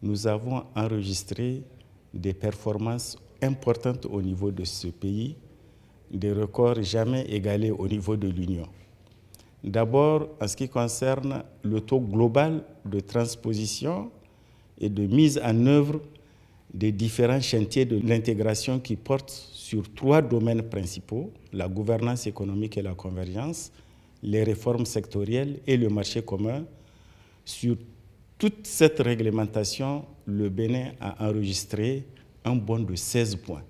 nous avons enregistré des performances importantes au niveau de ce pays, des records jamais égalés au niveau de l'Union. D'abord, en ce qui concerne le taux global de transposition et de mise en œuvre des différents chantiers de l'intégration qui portent sur 3 domaines principaux, la gouvernance économique et la convergence, les réformes sectorielles et le marché commun. Sur toute cette réglementation, le Bénin a enregistré un bond de 16 points.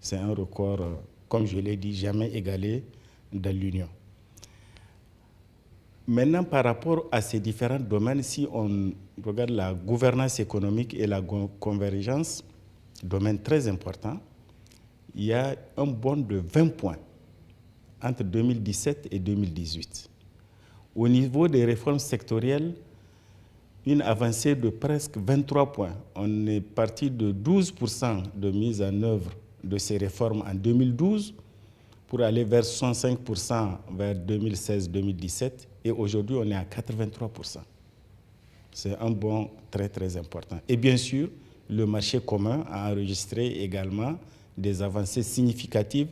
C'est un record, comme je l'ai dit, jamais égalé dans l'Union. Maintenant, par rapport à ces différents domaines, si on regarde la gouvernance économique et la convergence, domaine très important, il y a un bond de 20 points entre 2017 et 2018. Au niveau des réformes sectorielles, une avancée de presque 23 points. On est parti de 12% de mise en œuvre de ces réformes en 2012 pour aller vers 65% vers 2016-2017 et aujourd'hui on est à 83%. C'est un bond très très important. Et bien sûr, le marché commun a enregistré également des avancées significatives,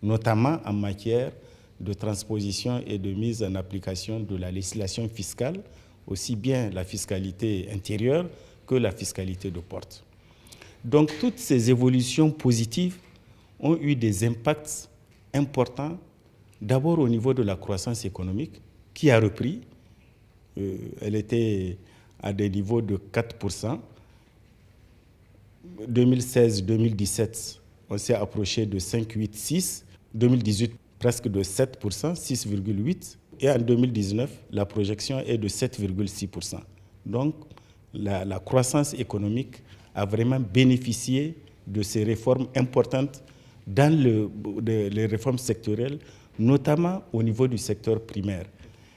notamment en matière de transposition et de mise en application de la législation fiscale, aussi bien la fiscalité intérieure que la fiscalité de porte. Donc toutes ces évolutions positives ont eu des impacts importants, d'abord au niveau de la croissance économique, qui a repris. Elle était à des niveaux de 4%. 2016-2017, on s'est approché de 5,8-6. 2018, presque de 7%, 6,8%. Et en 2019, la projection est de 7,6%. Donc, la croissance économique a vraiment bénéficié de ces réformes importantes dans les réformes sectorielles, notamment au niveau du secteur primaire.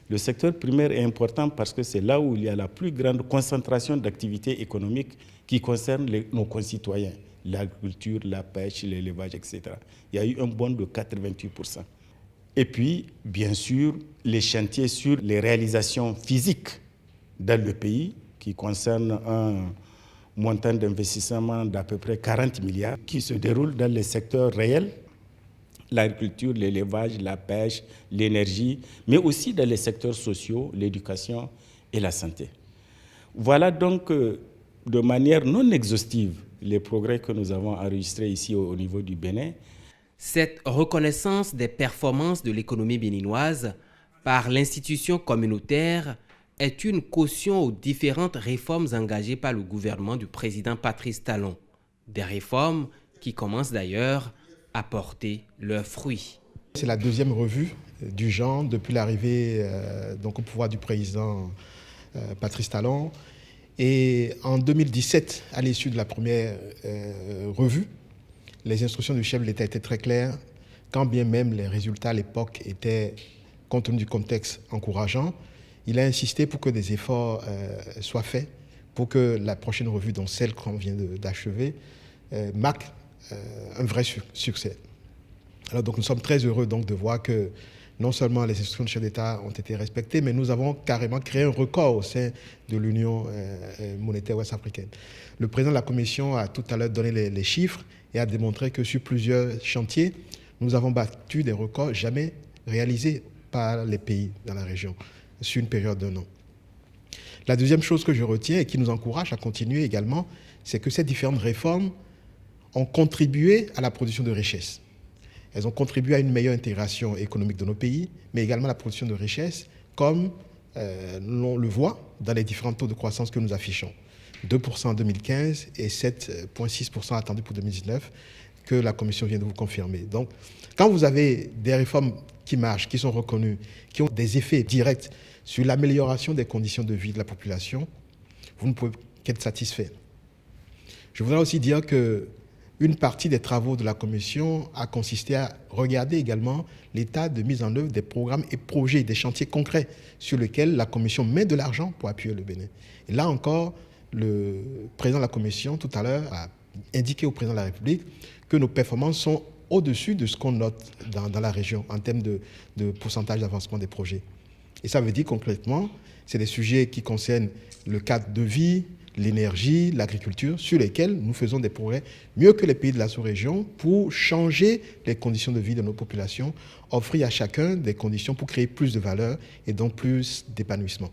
Le secteur primaire est important parce que c'est là où il y a la plus grande concentration d'activités économiques qui concernent nos concitoyens, l'agriculture, la pêche, l'élevage, etc. Il y a eu un bond de 88%. Et puis, bien sûr, les chantiers sur les réalisations physiques dans le pays, qui concernent un montant d'investissement d'à peu près 40 milliards, qui se déroulent dans les secteurs réels, l'agriculture, l'élevage, la pêche, l'énergie, mais aussi dans les secteurs sociaux, l'éducation et la santé. Voilà donc, de manière non exhaustive, les progrès que nous avons enregistrés ici au niveau du Bénin. Cette reconnaissance des performances de l'économie béninoise par l'institution communautaire est une caution aux différentes réformes engagées par le gouvernement du président Patrice Talon. Des réformes qui commencent d'ailleurs à porter leurs fruits. C'est la deuxième revue du genre depuis l'arrivée au pouvoir du président Patrice Talon. Et en 2017, à l'issue de la première revue, les instructions du chef de l'État étaient très claires, quand bien même les résultats à l'époque étaient, compte tenu du contexte, encourageants. Il a insisté pour que des efforts soient faits, pour que la prochaine revue, dont celle qu'on vient d'achever, marque un vrai succès. Alors donc nous sommes très heureux donc de voir que non seulement les instructions du chef d'État ont été respectées, mais nous avons carrément créé un record au sein de l'Union monétaire ouest-africaine. Le président de la Commission a tout à l'heure donné les chiffres et a démontré que sur plusieurs chantiers, nous avons battu des records jamais réalisés par les pays dans la région sur une période d'1 an. La deuxième chose que je retiens et qui nous encourage à continuer également, c'est que ces différentes réformes ont contribué à la production de richesses. Elles ont contribué à une meilleure intégration économique de nos pays, mais également à la production de richesses, comme l'on le voit dans les différents taux de croissance que nous affichons. 2% en 2015 et 7,6% attendu pour 2019, que la Commission vient de vous confirmer. Donc, quand vous avez des réformes qui marchent, qui sont reconnues, qui ont des effets directs sur l'amélioration des conditions de vie de la population, vous ne pouvez qu'être satisfait. Je voudrais aussi dire que une partie des travaux de la Commission a consisté à regarder également l'état de mise en œuvre des programmes et projets, des chantiers concrets sur lesquels la Commission met de l'argent pour appuyer le Bénin. Et là encore, le président de la Commission, tout à l'heure, a indiqué au président de la République que nos performances sont au-dessus de ce qu'on note dans la région en termes de pourcentage d'avancement des projets. Et ça veut dire concrètement, c'est des sujets qui concernent le cadre de vie, l'énergie, l'agriculture, sur lesquels nous faisons des progrès mieux que les pays de la sous-région pour changer les conditions de vie de nos populations, offrir à chacun des conditions pour créer plus de valeur et donc plus d'épanouissement.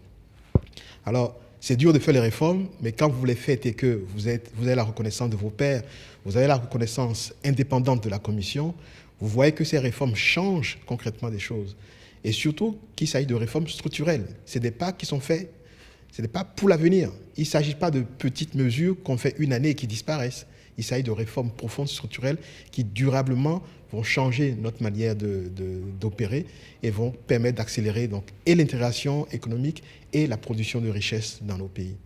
Alors, c'est dur de faire les réformes, mais quand vous les faites et que vous avez la reconnaissance de vos pairs, vous avez la reconnaissance indépendante de la Commission, vous voyez que ces réformes changent concrètement des choses. Et surtout qu'il s'agit de réformes structurelles. Ce sont des pas qui sont faits, ce n'est pas pour l'avenir. Il ne s'agit pas de petites mesures qu'on fait une année et qui disparaissent. Il s'agit de réformes profondes, structurelles, qui durablement vont changer notre manière d'opérer et vont permettre d'accélérer donc et l'intégration économique et la production de richesses dans nos pays.